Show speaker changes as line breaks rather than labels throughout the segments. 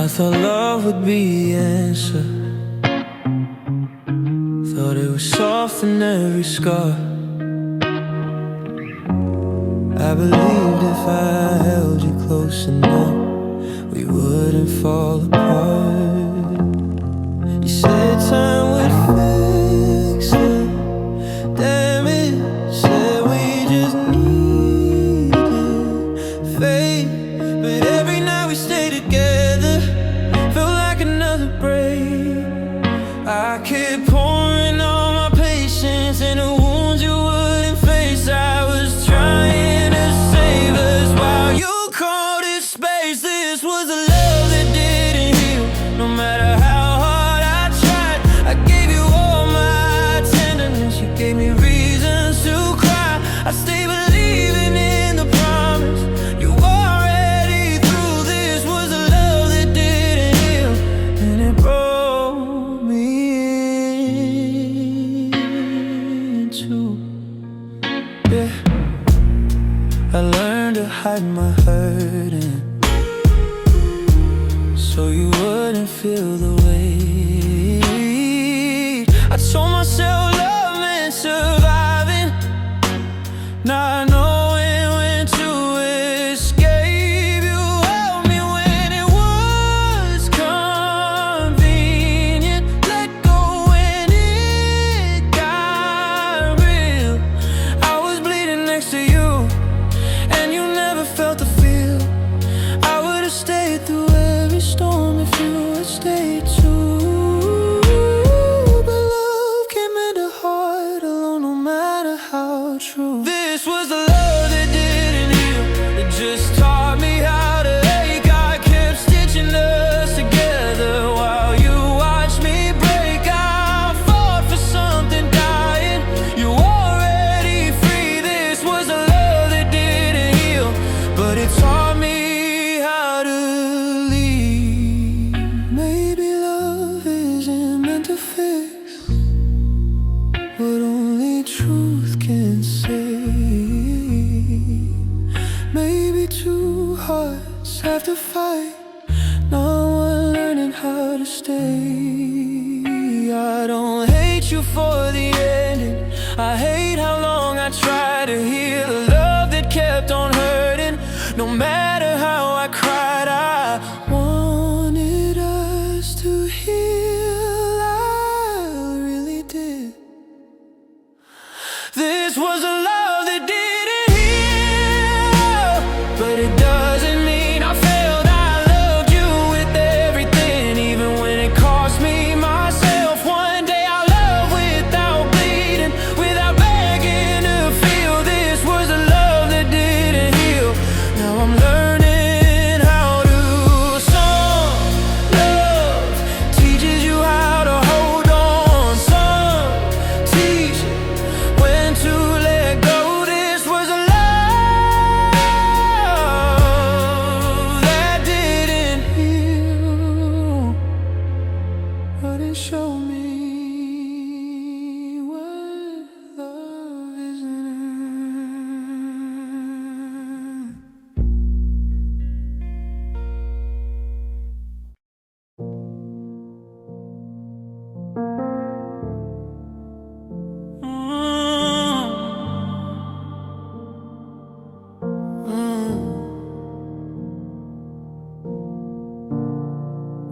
I thought love would be the answer. Thought it would soften every scar. I believed if I held you close enough, we wouldn't fall apart. You said time would fix it. Damn it, said we just needed faith. But every night we stay together felt like another break. I kept pouring all my patience in the wounds you wouldn't face. I was trying to save us while you called it space. This was a love that didn't heal, no matter how hard I tried. I gave you all my tenderness, you gave me reasons to cry. I stayed believing in the promise you already through. This was a love that didn't heal, and it broke me in two. Yeah, I learned to hide my hurting so you wouldn't feel the weight. I told myself love meant surviving, not knowing when to escape. You held me when it was convenient, let go when it got real. I was bleeding next to you, and you never felt the feel. I would have stayed through every storm if you had stayed too. But love came in the heart alone, no matter how true. This was the love that didn't heal, it just taught me how to ache. I kept stitching us together while you watched me break. I fought for something dying, you already free. This was a love that didn't heal, but it taught me how to leave. Maybe love isn't meant to fix what only truth can say. Maybe two hearts have to fight, no one learning how to stay. I don't hate you for the ending, I hate how long I tried to heal a love that kept on hurting. No matter how I cried, I wanted us to heal, I really did. This was a love that didn't heal, but it doesn't mean I failed. I loved you with everything, even when it cost me myself. One day I'll love without bleeding, without begging to feel. This was a love that didn't heal. Now I'm learning how to. Some love teaches you how to hold on, some teach when to let go. This was a love that didn't heal, but it showed me what love isn't.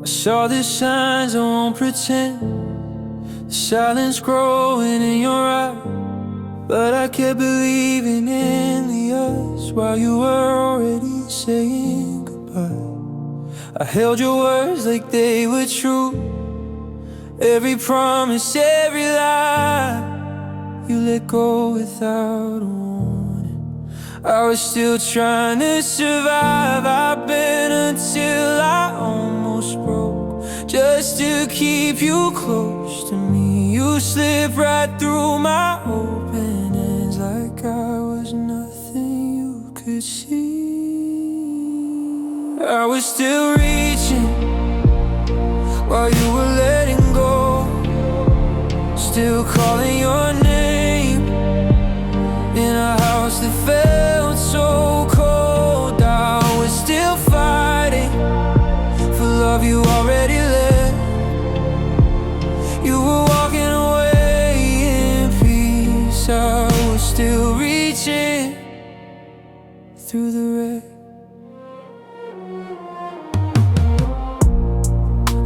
I saw the signs, I won't pretend. The silence growing in your eyes, but I kept believing in the us while you were already saying goodbye. I held your words like they were true, every promise, every lie. You let go without a warning, I was still trying to survive. I've been until I almost broke, just to keep you close to me. You slipped right through my open hands like I was nothing you could see. I was still reaching while you were letting go, still calling your name in a house that felt so cold. I was still fighting for love reaching through the wreck.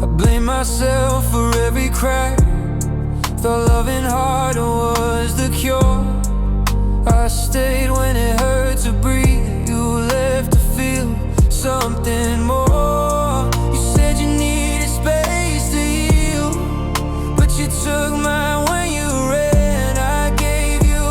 I blame myself for every crack. Thought loving harder was the cure. I stayed when it hurt to breathe. You left to feel something more. You said you needed space to heal, but you took mine when you ran. I gave you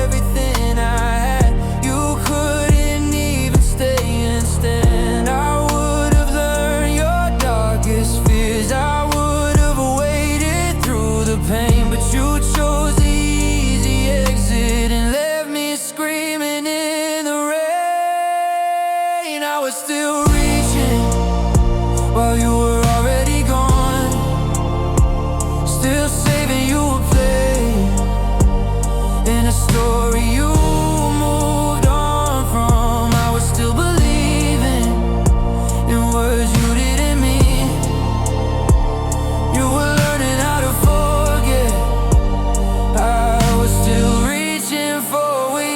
everything I had. You couldn't even stay and stand. I would have learned your darkest fears. I would have waded through the pain, but you chose the easy exit and left me screaming in the rain. I was still reaching while you were already gone, still saving you a place in a story you moved on from. I was still believing in words you didn't mean. You were learning how to forget. I was still reaching for we.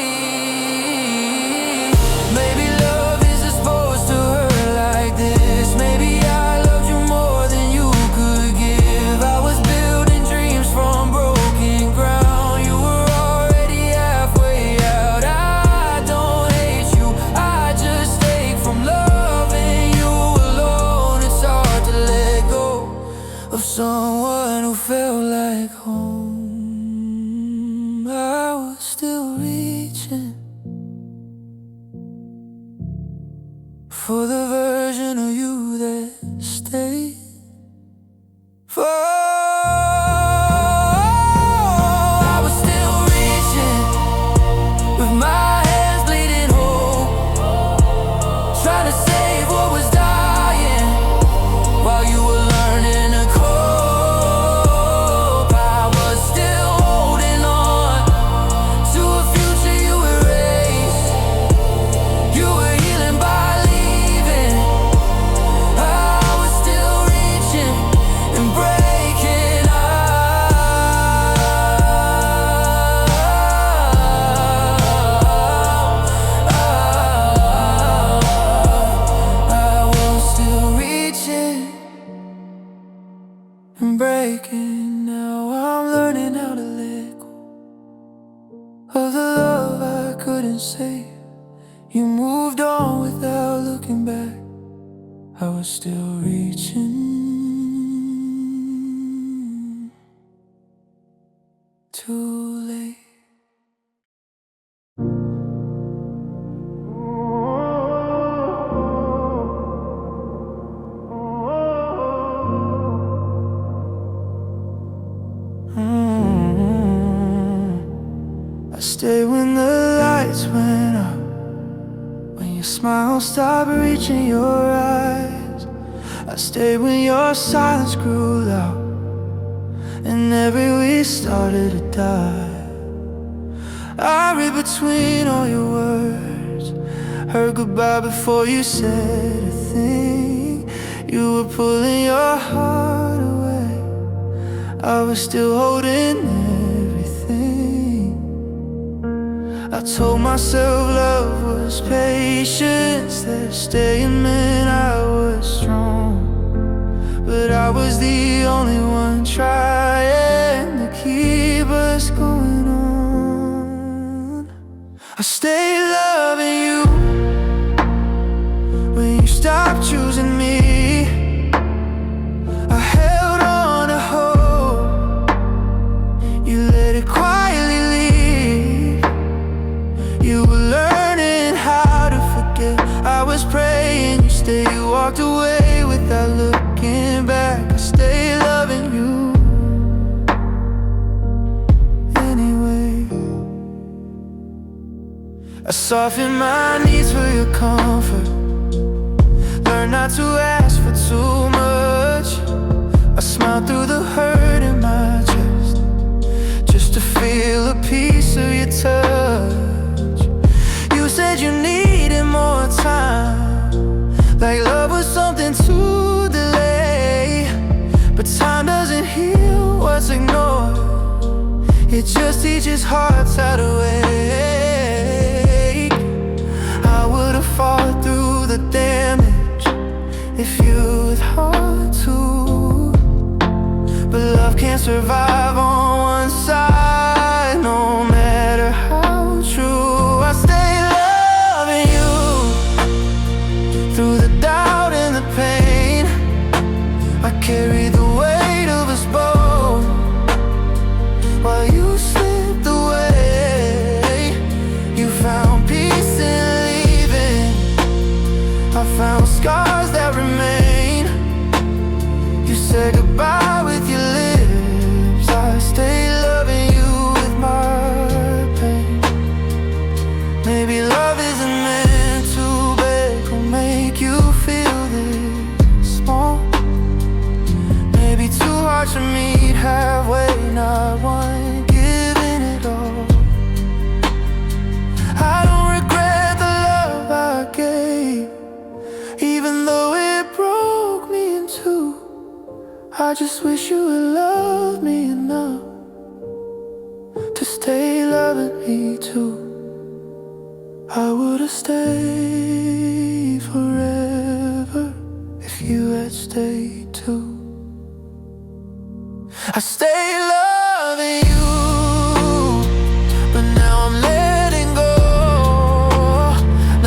Maybe love isn't supposed to hurt like this. Maybe I loved you more than you could give. I was building dreams from broken ground. You were already halfway out. I don't hate you, I just ache from loving you alone. It's hard to let go of someone who felt like home. I was still reaching for the version of you that stayed. For I was still reaching with my hands bleeding whole, trying to save what was dying while you were learning to cope. I was still holding on to a future you erased. You were healing by leaving. I was still reaching and breaking out. I was still reaching and breaking. Now I'm learning how to let go of the love I couldn't save. You moved on without looking back. I was still reaching. Too late. I stayed when the lights went out, when your smile stopped reaching your eyes. I stayed when your silence grew loud and every week started to die. I read between all your words, heard goodbye before you said a thing. You were pulling your heart away, I was still holding everything. I told myself love was patience, that staying meant I was strong, but I was the only one trying to keep us going on. I stayed loving you when you stopped choosing me. I held on to hope, you let it quietly leave. You were learning how to forget. I was praying you stayed. You walked away without looking back. I stayed loving you anyway. I softened my needs for your comfort, learned not to ask for too much. I smiled through the hurt in my chest, just to feel a piece of your touch. You said you needed more time, like love was something to delay. But time doesn't heal what's ignored, it just teaches hearts how to wait. scars that remain. You said goodbye with your lips, I stay loving you with my pain. Maybe love isn't meant to beg or make you feel this small. Maybe two hearts should meet halfway, not one giving it all. I don't regret the love I gave, even though it broke me in two. I just wish you would love me enough to stay loving me too. I would've stayed forever if you had stayed too. I stay loving you, but now I'm letting go.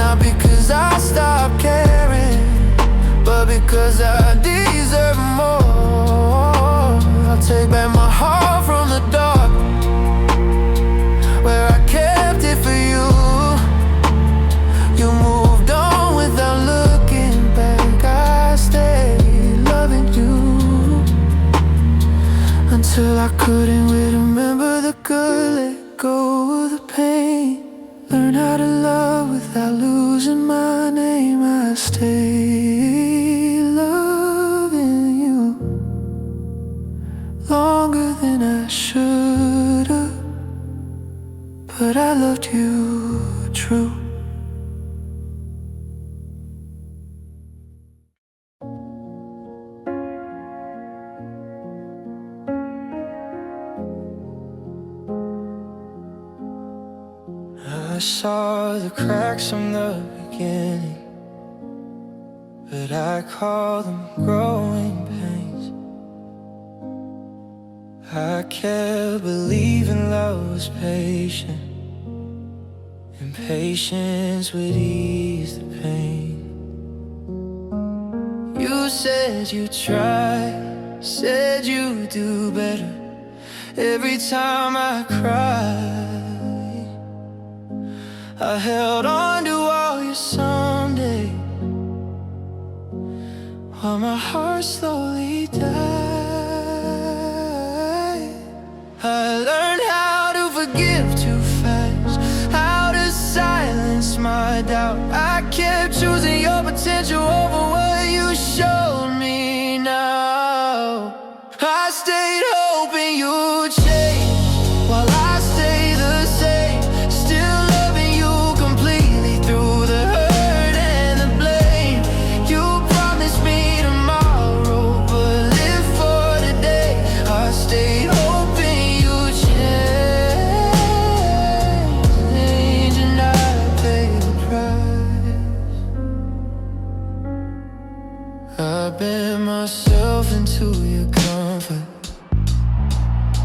Not because I stopped caring, but because I deserve more. I'll take back my heart from the dark, where I kept it for you. You moved on without looking back. I stayed loving you until I couldn't wait. Remember the good, let go of the pain. Learn how to love without losing my name. I stay loving you longer than I should've, but I loved you true. I saw the cracks from the beginning, but I call them growing pains. I kept believing love was patient, and patience would ease the pain. You said you'd try, said you'd do better. Every time I cried, I held on to all your someday, while my heart slowly died. I learned how to forgive too fast, how to silence my doubt. I kept choosing your potential over what you showed me now. I stayed hoping you'd change while I stay the same, still loving you completely through the hurt and the blame. You promised me tomorrow, but live for today. I stayed hoping you'd change, and I paid the price. I bent myself into your comfort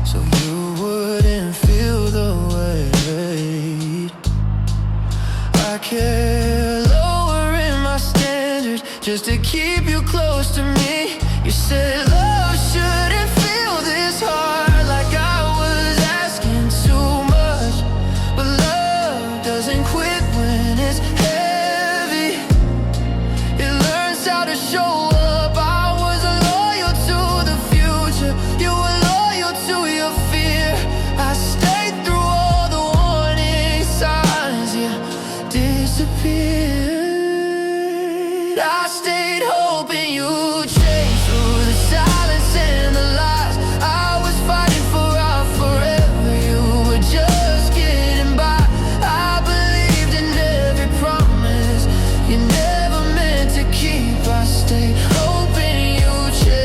so you wouldn't feel the weight. I kept lowering my standards just to keep you close to me. You said love shouldn't feel this hard, like I was asking too much. But love doesn't quit when it's heavy, it learns how to show up. I was loyal to the future, you were loyal to your fear. I stayed through all the warning signs, you disappeared. I stayed hoping you'd change through the silence and the lies. I was fighting for our forever, you were just getting by. I believed in every promise you never meant to keep. I stayed hoping you'd change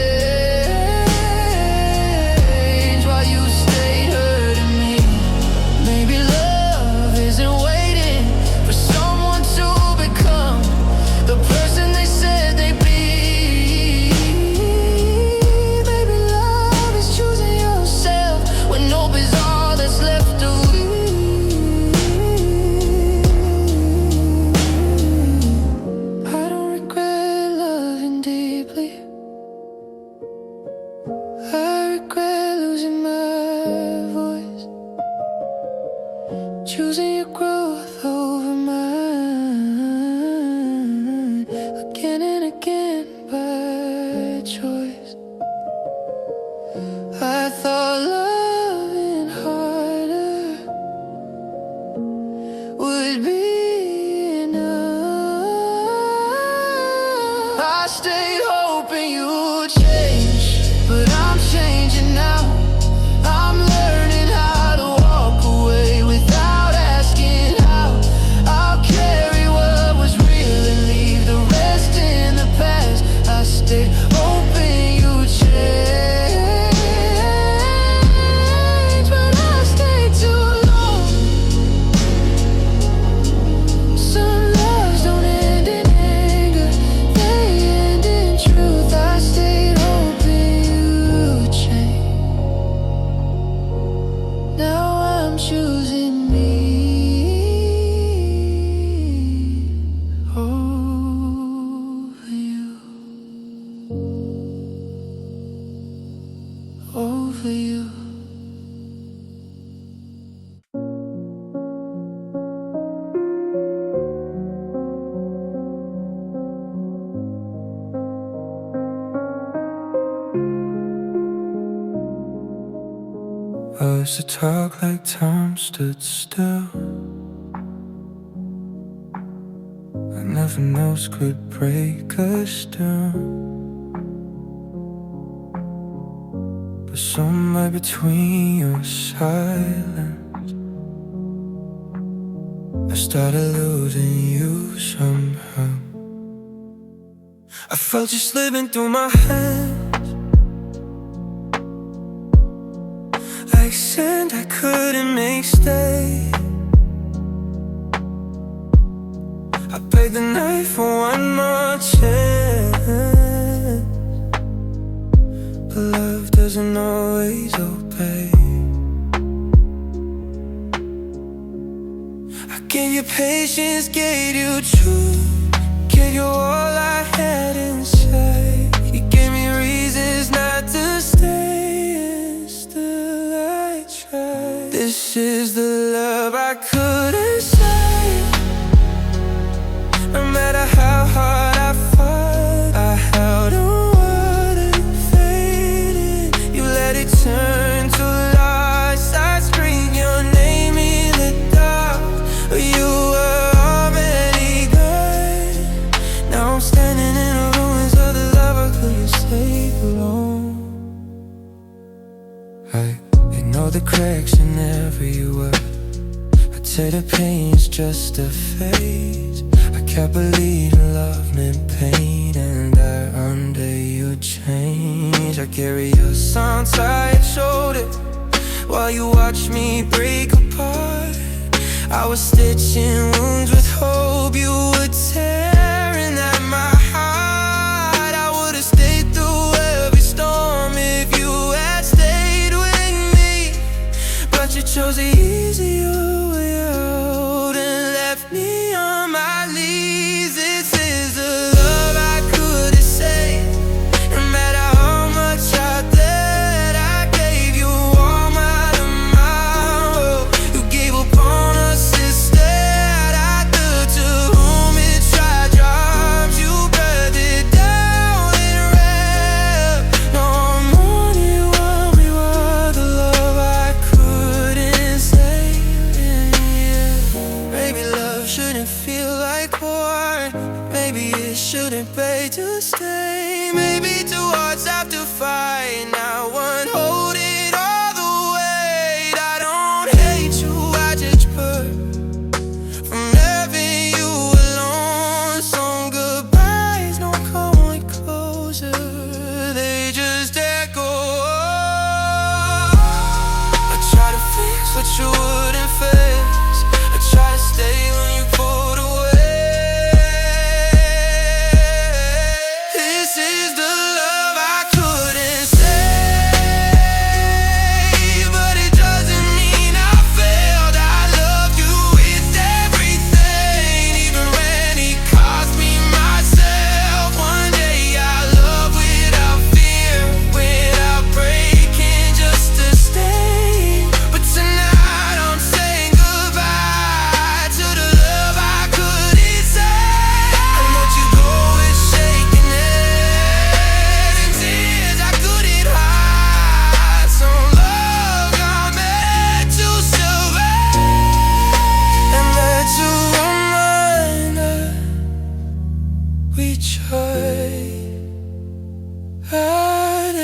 while you stayed hurting me. Maybe love isn't waiting for someone to become the person they said would be enough. I stayed hoping you'd change, but I'm changing now. I'm learning how to walk away without asking how. I'll carry what was real and leave the rest in the past. I stayed hoping you'd change, but I stayed too long. Some loves don't end in anger, they end in truth. I stayed hoping you'd change. Now I'm choosing me over you, over you. I used to talk like time stood still, and nothing else could break us down. But somewhere between your silence, I started losing you somehow. I felt you slipping through my hands like sand I couldn't make stay. I paid the night for one more chance, but love doesn't always obey. I gave you patience, gave you truth, gave you all I had inside. You gave me reasons not to stay, and still I tried. This is the love I couldn't save. No matter how hard I fought, I held on water faded. You let it turn to loss. I screamed your name in the dark, but you were already gone. Now I'm standing in the ruins of the love I couldn't save alone. I ignore the cracks in every word. I'd say the pain's just a phase. I can't believe love meant pain, and that one day you'd change. I carry your son's tired shoulder while you watch me break apart. I was stitching wounds with hope you would tearing at my heart. I would've stayed through every storm if you had stayed with me, but you chose the easier way out and left me on my knees. This is the love I couldn't say. No matter how much I did, I gave you all my tomorrow. You gave up on us instead. I could to whom it tried jobs. You burned it down in red. No, I'm wanting what we were, the love I couldn't save. Yeah. Maybe love shouldn't feel like war. Maybe it shouldn't pay to stay. Maybe two hearts have to fight. Now one holding all the weight. I don't hate you, I just put from having you alone. Some goodbyes don't come with closure, they just echo. I try to fix what you wouldn't face. I try to stay when you pulled away. This is the love I couldn't say.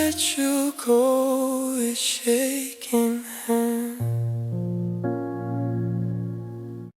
let you go, it's shaking.